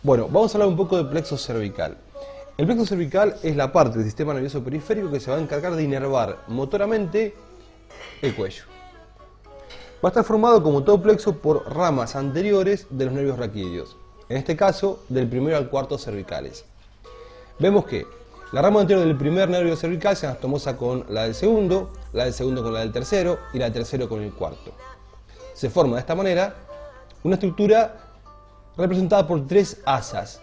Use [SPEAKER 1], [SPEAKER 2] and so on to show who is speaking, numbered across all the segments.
[SPEAKER 1] Bueno, vamos a hablar un poco del plexo cervical. El plexo cervical es la parte del sistema nervioso periférico que se va a encargar de inervar motoramente el cuello. Va a estar formado, como todo plexo, por ramas anteriores de los nervios raquídeos, en este caso del primero al cuarto cervicales. Vemos que la rama anterior del primer nervio cervical se anastomosa con la del segundo con la del tercero y la del tercero con el cuarto. Se forma de esta manera una estructura representada por tres asas.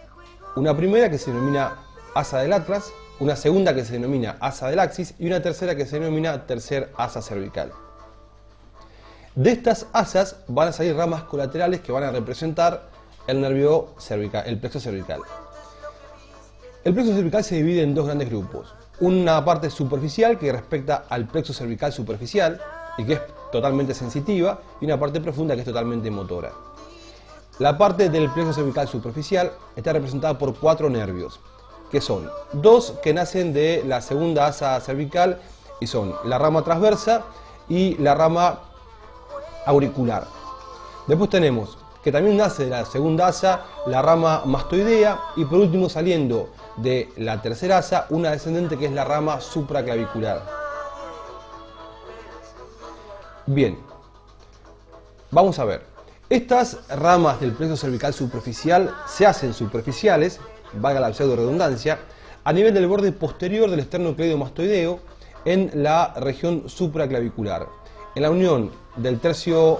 [SPEAKER 1] Una primera que se denomina asa del atlas, una segunda que se denomina asa del axis y una tercera que se denomina tercer asa cervical. De estas asas van a salir ramas colaterales que van a representar el nervio cervical, el plexo cervical. El plexo cervical se divide en dos grandes grupos. Una parte superficial que respecta al plexo cervical superficial y que es totalmente sensitiva, y una parte profunda que es totalmente motora. La parte del plexo cervical superficial está representada por cuatro nervios, que son dos que nacen de la segunda asa cervical y son la rama transversa y la rama auricular. Después tenemos que también nace de la segunda asa la rama mastoidea y por último, saliendo de la tercera asa, una descendente que es la rama supraclavicular. Bien, vamos a ver. Estas ramas del plexo cervical superficial se hacen superficiales, valga la pseudo redundancia, a nivel del borde posterior del esternocleido mastoideo en la región supraclavicular, en la unión del tercio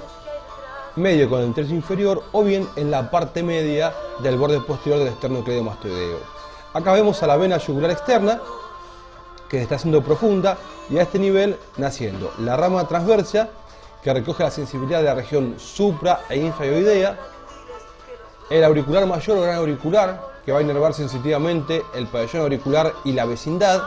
[SPEAKER 1] medio con el tercio inferior o bien en la parte media del borde posterior del esternocleido mastoideo. Acá vemos a la vena yugular externa que se está haciendo profunda y a este nivel naciendo la rama transversa que recoge la sensibilidad de la región supra e infraoidea, el auricular mayor o gran auricular que va a inervar sensitivamente el pabellón auricular y la vecindad.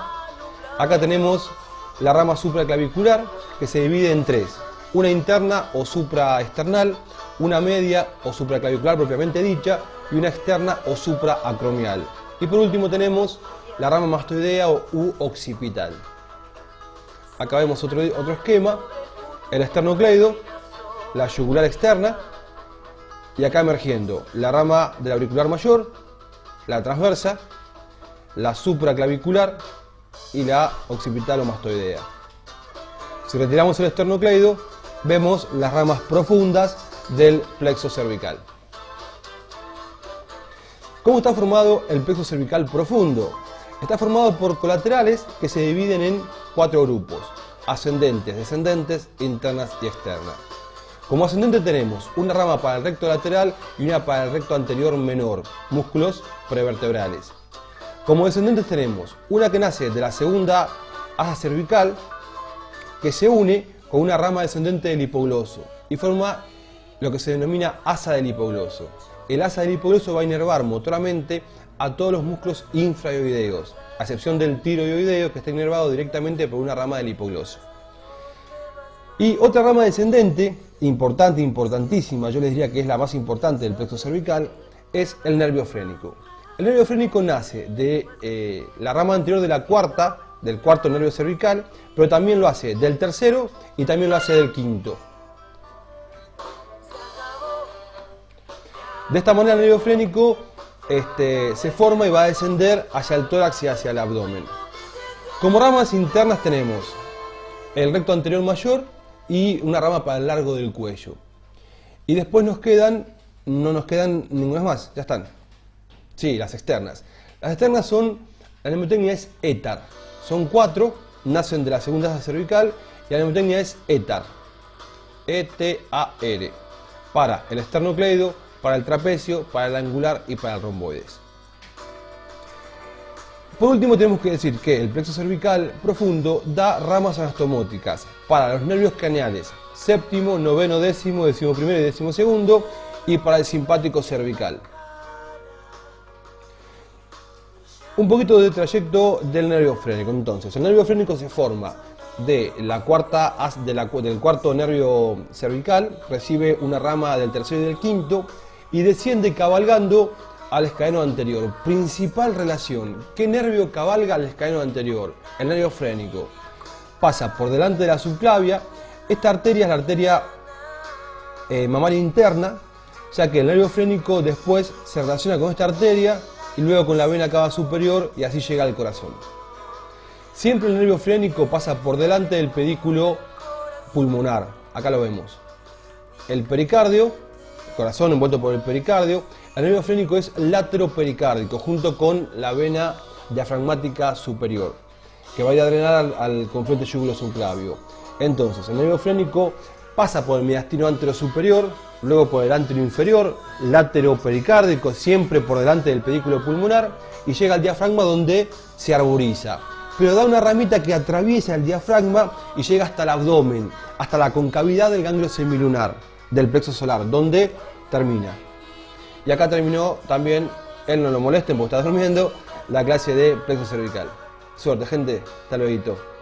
[SPEAKER 1] Acá tenemos la rama supraclavicular que se divide en tres: una interna o supraesternal, una media o supraclavicular propiamente dicha y una externa o supraacromial. Y por último tenemos la rama mastoidea u occipital. Acá vemos otro esquema: el esternocleido, la yugular externa y acá emergiendo la rama del auricular mayor, la transversa, la supraclavicular y la occipital o mastoidea. Si retiramos el esternocleido, vemos las ramas profundas del plexo cervical. ¿Cómo está formado el plexo cervical profundo? Está formado por colaterales que se dividen en cuatro grupos: ascendentes, descendentes, internas y externas. Como ascendente tenemos una rama para el recto lateral y una para el recto anterior menor, músculos prevertebrales. Como descendentes tenemos una que nace de la segunda asa cervical que se une con una rama descendente del hipogloso y forma lo que se denomina asa del hipogloso. El asa del hipogloso va a inervar motoramente a todos los músculos infraoideos, a excepción del tiroideo que está inervado directamente por una rama del hipogloso. Y otra rama descendente, importante, importantísima, yo les diría que es la más importante del plexo cervical, es el nervio frénico. El nervio frénico nace de la rama anterior de del cuarto nervio cervical, pero también lo hace del tercero y también lo hace del quinto. De esta manera el nervio frénico se forma y va a descender hacia el tórax y hacia el abdomen. Como ramas internas tenemos el recto anterior mayor y una rama para el largo del cuello. Y después no nos quedan ninguna más, ya están. Sí, las externas. Las externas son, la mnemotecnia es étar. Son cuatro, nacen de la segunda asa cervical y la mnemotecnia es étar. E-T-A-R. Para el esternocleido, para el trapecio, para el angular y para el romboides. Por último tenemos que decir que el plexo cervical profundo da ramas anastomóticas para los nervios craneales séptimo, noveno, décimo, décimo primero y décimo segundo y para el simpático cervical. Un poquito de trayecto del nervio frénico. Entonces, el nervio frénico se forma del cuarto nervio cervical, recibe una rama del tercero y del quinto y desciende cabalgando al escaeno anterior. Principal relación: ¿qué nervio cabalga al escaeno anterior? El nervio frénico. Pasa por delante de la subclavia. Esta arteria es la arteria mamaria interna, ya que el nervio frénico después se relaciona con esta arteria y luego con la vena cava superior y así llega al corazón. Siempre el nervio frénico pasa por delante del pedículo pulmonar, acá lo vemos. El pericardio, el corazón envuelto por el pericardio, el nervio frénico es lateropericárdico junto con la vena diafragmática superior, que va a ir a drenar al confluente yugulo-subclavio. Entonces, el nervio frénico pasa por el mediastino anterosuperior, luego por el anteroinferior, lateropericárdico, siempre por delante del pedículo pulmonar, y llega al diafragma donde se arboriza. Pero da una ramita que atraviesa el diafragma y llega hasta el abdomen, hasta la concavidad del ganglio semilunar, del plexo solar, donde termina. Y acá terminó también, él no lo molesten porque está durmiendo, la clase de plexo cervical. Suerte, gente. Hasta luego.